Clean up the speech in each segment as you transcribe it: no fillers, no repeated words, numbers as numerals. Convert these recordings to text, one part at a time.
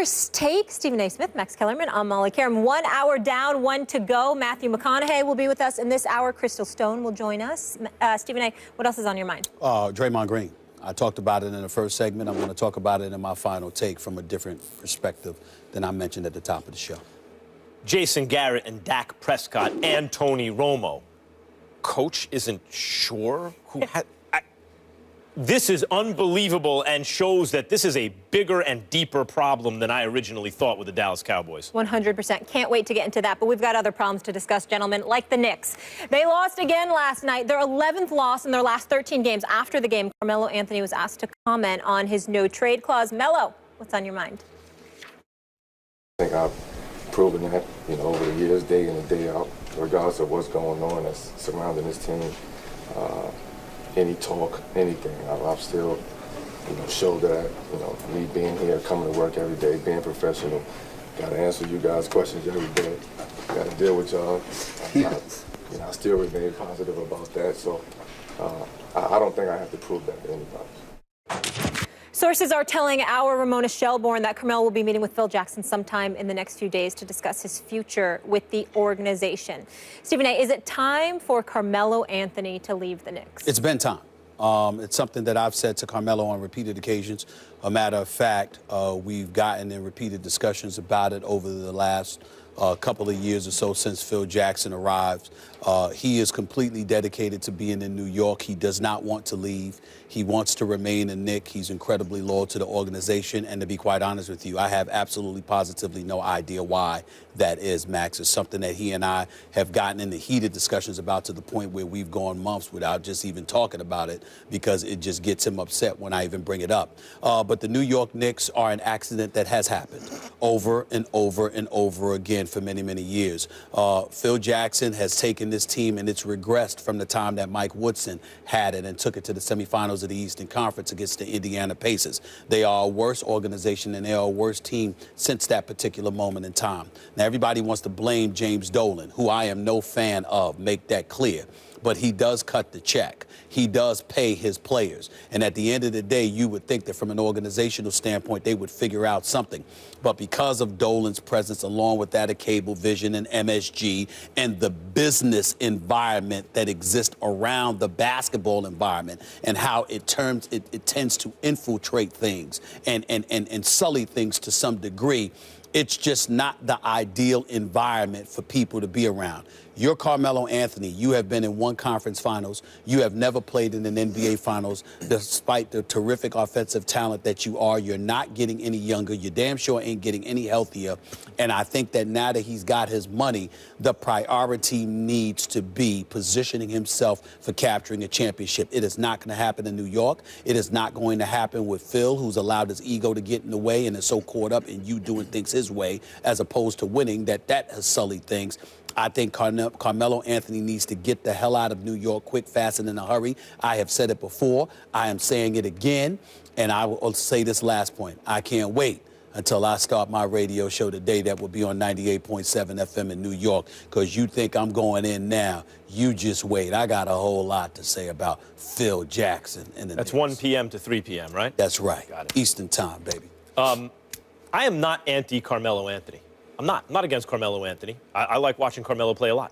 First Take. Stephen A. Smith, Max Kellerman, I'm Molly Karam. 1 hour down, 1 to go. Matthew McConaughey will be with us in this hour. Crystal Stone will join us. Stephen A., what else is on your mind? Draymond Green. I talked about it in the first segment. I'm going to talk about it in my final take from a different perspective than I mentioned at the top of the show. Jason Garrett and Dak Prescott and Tony Romo. Coach isn't sure who had... This is unbelievable and shows that this is a bigger and deeper problem than I originally thought with the Dallas Cowboys. 100%. Can't wait to get into that, but we've got other problems to discuss, gentlemen, like the Knicks. They lost again last night, their 11th loss in their last 13 games. After the game, Carmelo Anthony was asked to comment on his no-trade clause. Melo, what's on your mind? I think I've proven that, over the years, day in and day out, regardless of what's going on that's surrounding this team. Any talk, anything, I've still, showed that, me being here, coming to work every day, being professional, got to answer you guys' questions every day, got to deal with y'all. I still remain positive about that, so I don't think I have to prove that to anybody. Sources are telling our Ramona Shelbourne that Carmelo will be meeting with Phil Jackson sometime in the next few days to discuss his future with the organization. Stephen A., is it time for Carmelo Anthony to leave the Knicks? It's been time. It's something that I've said to Carmelo on repeated occasions. A matter of fact, we've gotten in repeated discussions about it over the last couple of years or so since Phil Jackson arrived. He is completely dedicated to being in New York. He does not want to leave. He wants to remain a Knick. He's incredibly loyal to the organization. And to be quite honest with you, I have absolutely positively no idea why that is, Max. It's something that he and I have gotten into heated discussions about to the point where we've gone months without just even talking about it because it just gets him upset when I even bring it up. But the New York Knicks are an accident that has happened over and over and over again for many, many years. Phil Jackson has taken this team and it's regressed from the time that Mike Woodson had it and took it to the semifinals of the Eastern Conference against the Indiana Pacers. They are a worse organization and they are a worse team since that particular moment in time. Now, everybody wants to blame James Dolan, who I am no fan of, make that clear. But he does cut the check. He does pay his players. And at the end of the day, you would think that from an organizational standpoint, they would figure out something. But because of Dolan's presence, along with that of Cablevision and MSG and the business environment that exists around the basketball environment and how it tends to infiltrate things and sully things to some degree, it's just not the ideal environment for people to be around. You're Carmelo Anthony. You have been in one conference finals. You have never played in an NBA finals. Despite the terrific offensive talent that you are, you're not getting any younger. You damn sure ain't getting any healthier. And I think that now that he's got his money, the priority needs to be positioning himself for capturing a championship. It is not going to happen in New York. It is not going to happen with Phil, who's allowed his ego to get in the way and is so caught up in you doing things his way as opposed to winning that has sullied things. I think Carmelo Anthony needs to get the hell out of New York quick, fast, and in a hurry. I have said it before. I am saying it again. And I will say this last point. I can't wait until I start my radio show today that will be on 98.7 FM in New York, because you think I'm going in now. You just wait. I got a whole lot to say about Phil Jackson. That's 1 p.m. to 3 p.m., right? That's right. Got it. Eastern time, baby. I am not anti-Carmelo Anthony. I'm not against Carmelo Anthony. I like watching Carmelo play a lot.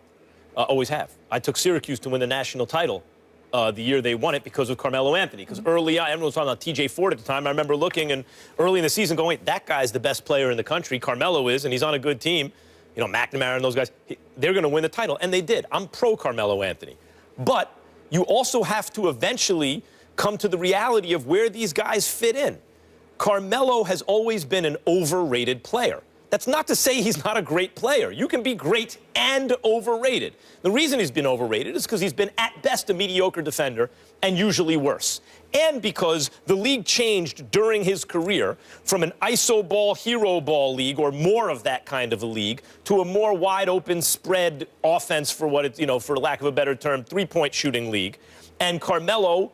Always have. I took Syracuse to win the national title the year they won it because of Carmelo Anthony. Because early on, everyone was talking about T.J. Ford at the time. I remember looking and early in the season going, wait, that guy's the best player in the country. Carmelo is, and he's on a good team. McNamara and those guys, they're going to win the title. And they did. I'm pro Carmelo Anthony. But you also have to eventually come to the reality of where these guys fit in. Carmelo has always been an overrated player. That's not to say he's not a great player. You can be great and overrated. The reason he's been overrated is because he's been at best a mediocre defender and usually worse. And because the league changed during his career from an iso ball, hero ball league, or more of that kind of a league, to a more wide open spread offense, for what it's, for lack of a better term, three-point shooting league. And Carmelo,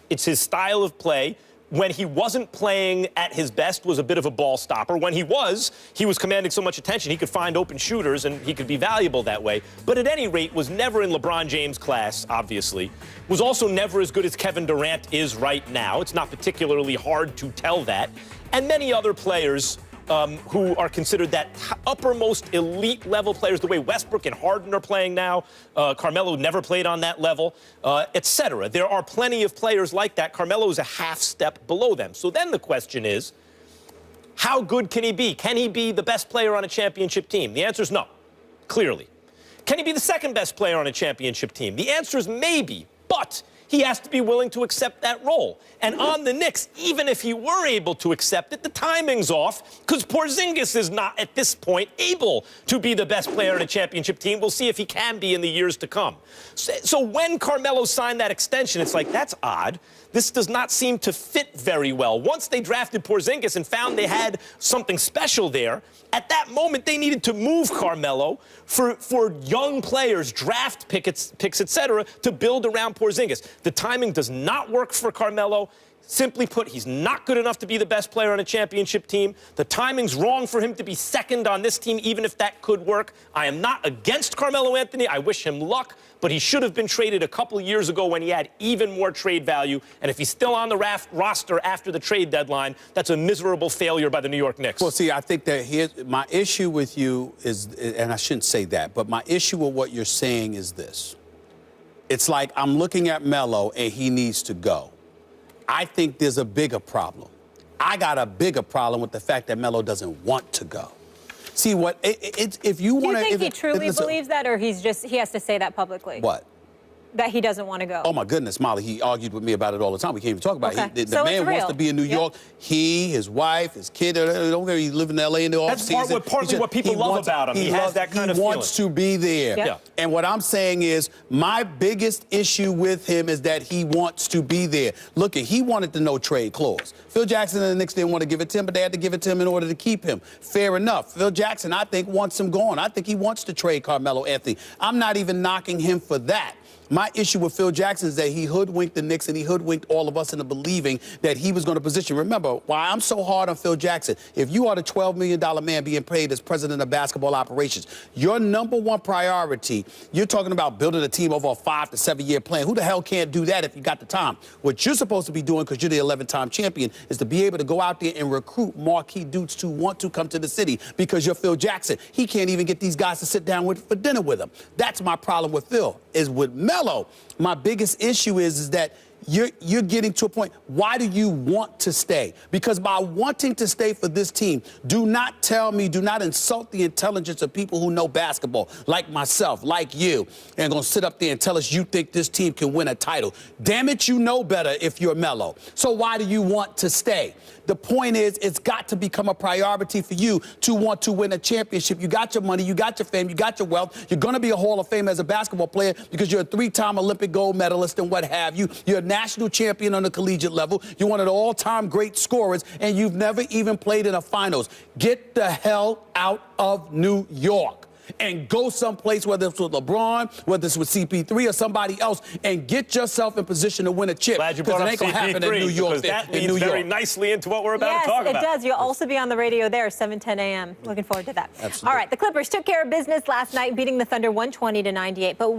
it's his style of play. When he wasn't playing at his best, was a bit of a ball stopper. When he was commanding so much attention, he could find open shooters and he could be valuable that way. But at any rate, was never in LeBron James' class, obviously. Was also never as good as Kevin Durant is right now. It's not particularly hard to tell that. And many other players who are considered that uppermost elite level players, the way Westbrook and Harden are playing now. Carmelo never played on that level, etc. There are plenty of players like that. Carmelo is a half step below them. So then the question is, how good can he be? Can he be the best player on a championship team? The answer is no, clearly. Can he be the second best player on a championship team? The answer is maybe, but he has to be willing to accept that role. And on the Knicks, even if he were able to accept it, the timing's off because Porzingis is not, at this point, able to be the best player on a championship team. We'll see if he can be in the years to come. So when Carmelo signed that extension, it's like, that's odd. This does not seem to fit very well. Once they drafted Porzingis and found they had something special there, at that moment, they needed to move Carmelo for young players, draft picks, etc., to build around Porzingis. The timing does not work for Carmelo. Simply put, he's not good enough to be the best player on a championship team. The timing's wrong for him to be second on this team, even if that could work. I am not against Carmelo Anthony. I wish him luck, but he should have been traded a couple of years ago when he had even more trade value. And if he's still on the roster after the trade deadline, that's a miserable failure by the New York Knicks. Well, see, I think that my issue with you is, and I shouldn't say that, but my issue with what you're saying is this. It's like I'm looking at Melo and he needs to go. I think there's a bigger problem. I got a bigger problem with the fact that Melo doesn't want to go. See, if you want to... Do you think he truly believes that, or he has to say that publicly? What? That he doesn't want to go. Oh, my goodness, Molly, he argued with me about it all the time. We can't even talk about it. The So man it's real. wants to be in New York. He, his wife, his kid, don't care, he live in L.A. in the off season. That's partly what people love about him. He has that kind of feeling. He wants to be there. Yeah. And what I'm saying is, my biggest issue with him is that he wants to be there. Look, he wanted the no-trade clause. Phil Jackson and the Knicks didn't want to give it to him, but they had to give it to him in order to keep him. Fair enough. Phil Jackson, I think, wants him gone. I think he wants to trade Carmelo Anthony. I'm not even knocking him for that. My issue with Phil Jackson is that he hoodwinked the Knicks and he hoodwinked all of us into believing that he was going to position. Remember, why I'm so hard on Phil Jackson, if you are the $12 million man being paid as president of basketball operations, your number one priority, you're talking about building a team over a 5 to 7 year plan. Who the hell can't do that if you got the time? What you're supposed to be doing, because you're the 11-time champion, is to be able to go out there and recruit marquee dudes to want to come to the city because you're Phil Jackson. He can't even get these guys to sit down for dinner with him. That's my problem with Phil, is with Melo. My biggest issue is that you're getting to a point. Why do you want to stay? Because by wanting to stay for this team, do not tell me, do not insult the intelligence of people who know basketball, like myself, like you, and going to sit up there and tell us you think this team can win a title. Damn it, you know better if you're Melo. So why do you want to stay? The point is, it's got to become a priority for you to want to win a championship. You got your money, you got your fame, you got your wealth. You're going to be a Hall of Fame as a basketball player because you're a 3-time Olympic gold medalist and what have you. You're a national champion on the collegiate level. You're one of the all-time great scorers, and you've never even played in a finals. Get the hell out of New York and go someplace, whether it's with LeBron, whether it's with CP3 or somebody else, and get yourself in position to win a chip. Glad you brought up it ain't gonna happen in New York. because that leads very nicely into what we're about to talk about. Yes, it does. You'll also be on the radio there, 7:10 a.m. Looking forward to that. Absolutely. All right, the Clippers took care of business last night, beating the Thunder 120-98. But